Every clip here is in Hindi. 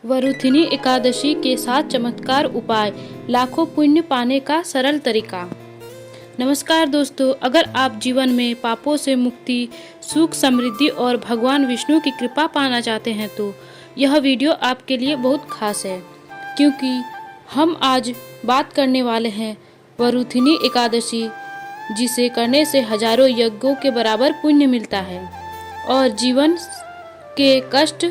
वरुथिनी एकादशी के 7 चमत्कार उपाय, लाखों पुण्य पाने का सरल तरीका। नमस्कार दोस्तों, अगर आप जीवन में पापों से मुक्ति, सुख, समृद्धि और भगवान विष्णु की कृपा पाना चाहते हैं तो यह वीडियो आपके लिए बहुत खास है, क्योंकि हम आज बात करने वाले हैं वरुथिनी एकादशी, जिसे करने से हजारों यज्ञों के बराबर पुण्य मिलता है और जीवन के कष्ट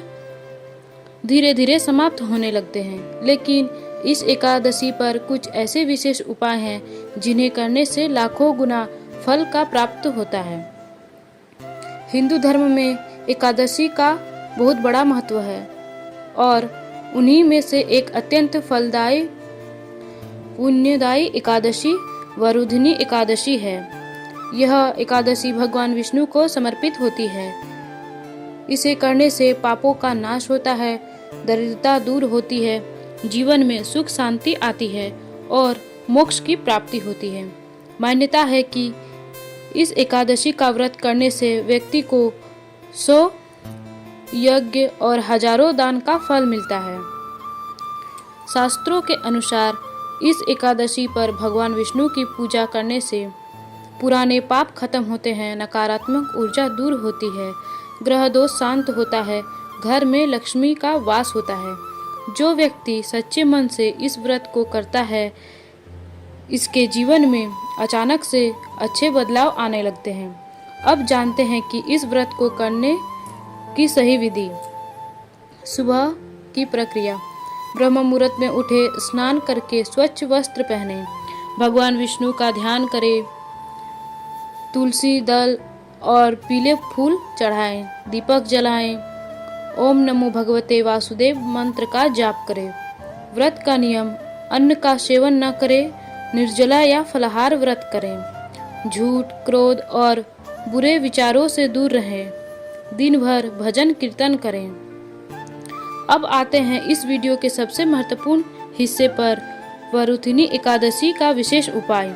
धीरे धीरे समाप्त होने लगते हैं। लेकिन इस एकादशी पर कुछ ऐसे विशेष उपाय हैं जिन्हें करने से लाखों गुना फल का प्राप्त होता है। हिंदू धर्म में एकादशी का बहुत बड़ा महत्व है और उन्हीं में से एक अत्यंत फलदायी पुण्यदायी एकादशी वरुथिनी एकादशी है। यह एकादशी भगवान विष्णु को समर्पित होती है। इसे करने से पापों का नाश होता है, दरिद्रता दूर होती है, जीवन में सुख शांति आती है और मोक्ष की प्राप्ति होती है। मान्यता है कि इस एकादशी का व्रत करने से व्यक्ति को 100 यज्ञ और हजारों दान का फल मिलता है। शास्त्रों के अनुसार इस एकादशी पर भगवान विष्णु की पूजा करने से पुराने पाप खत्म होते हैं, नकारात्मक ऊर्जा दूर होती है, ग्रह दोष शांत होता है, घर में लक्ष्मी का वास होता है। जो व्यक्ति सच्चे मन से इस व्रत को करता है, इसके जीवन में अचानक से अच्छे बदलाव आने लगते हैं। अब जानते हैं कि इस व्रत को करने की सही विधि। सुबह की प्रक्रिया। ब्रह्म मुहूर्त में उठे, स्नान करके स्वच्छ वस्त्र पहने, भगवान विष्णु का ध्यान करें, तुलसी दल और पीले फूल चढ़ाएं, दीपक जलाएं, ओम नमो भगवते वासुदेव मंत्र का जाप करें। व्रत का नियम: अन्न का सेवन न करें, निर्जला या फलाहार व्रत करें, झूठ, क्रोध और बुरे विचारों से दूर रहें, दिन भर भजन कीर्तन करें। अब आते हैं इस वीडियो के सबसे महत्वपूर्ण हिस्से पर, वरुथिनी एकादशी का विशेष उपाय।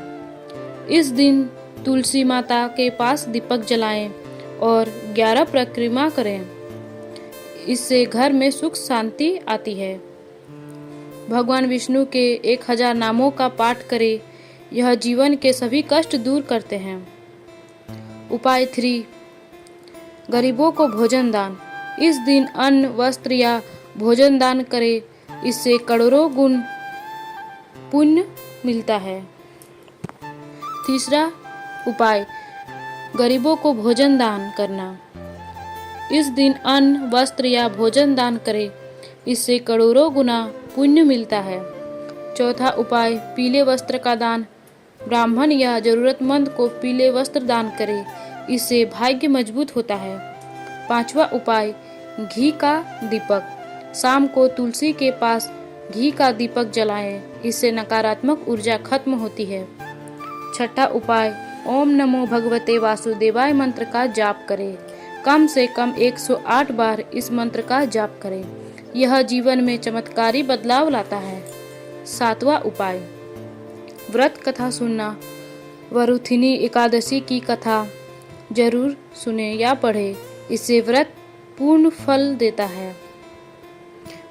इस दिन तुलसी माता के पास दीपक जलाएं और 11 परिक्रमा करें। इससे घर में सुख शांति आती है। भगवान विष्णु के 1000 नामों का पाठ करें। यह जीवन के सभी कष्ट दूर करते हैं। उपाय 3: गरीबों को भोजन दान। इस दिन अन्न, वस्त्र या भोजन दान करें। इससे करोड़ों गुण पुण्य मिलता है। तीसरा उपाय: गरीबों को भोजन दान करना। इस दिन अन्न, वस्त्र या भोजन दान करें। इससे करोड़ों गुना पुण्य मिलता है। चौथा उपाय: पीले वस्त्र का दान। ब्राह्मण या जरूरतमंद को पीले वस्त्र दान करें। इससे भाग्य मजबूत होता है। पांचवा उपाय: घी का दीपक। शाम को तुलसी के पास घी का दीपक जलाएं। इससे नकारात्मक ऊर्जा खत्म होती है। छठा उपाय: ओम नमो भगवते वासुदेवाय मंत्र का जाप करें। कम से कम 108 बार इस मंत्र का जाप करें। यह जीवन में चमत्कारी बदलाव लाता है। सातवां उपाय: व्रत कथा सुनना। वरुथिनी एकादशी की कथा जरूर सुने या पढ़े। इससे व्रत पूर्ण फल देता है।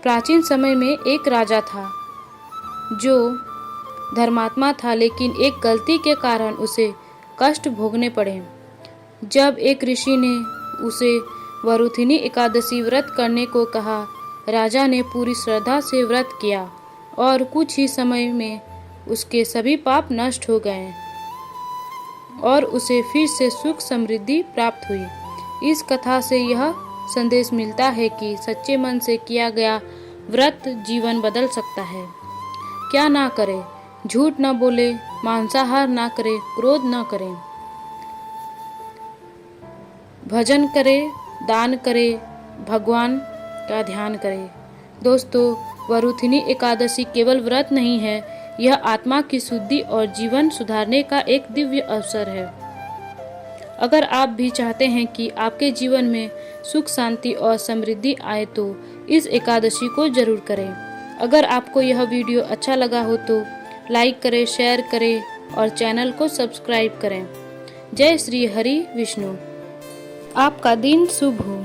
प्राचीन समय में एक राजा था जो धर्मात्मा था, लेकिन एक गलती के कारण उसे कष्ट भोगने पड़े। जब एक ऋषि ने उसे वरुथिनी एकादशी व्रत करने को कहा, राजा ने पूरी श्रद्धा से व्रत किया और कुछ ही समय में उसके सभी पाप नष्ट हो गए और उसे फिर से सुख समृद्धि प्राप्त हुई। इस कथा से यह संदेश मिलता है कि सच्चे मन से किया गया व्रत जीवन बदल सकता है। क्या ना करें? झूठ न बोले, मांसाहार ना करें, क्रोध न करें, भजन करें, दान करें, भगवान का ध्यान करें। दोस्तों, वरुथिनी एकादशी केवल व्रत नहीं है, यह आत्मा की शुद्धि और जीवन सुधारने का एक दिव्य अवसर है। अगर आप भी चाहते हैं कि आपके जीवन में सुख शांति और समृद्धि आए तो इस एकादशी को जरूर करें। अगर आपको यह वीडियो अच्छा लगा हो तो लाइक करें, शेयर करें और चैनल को सब्सक्राइब करें। जय श्री हरि विष्णु। आपका दिन शुभ हो।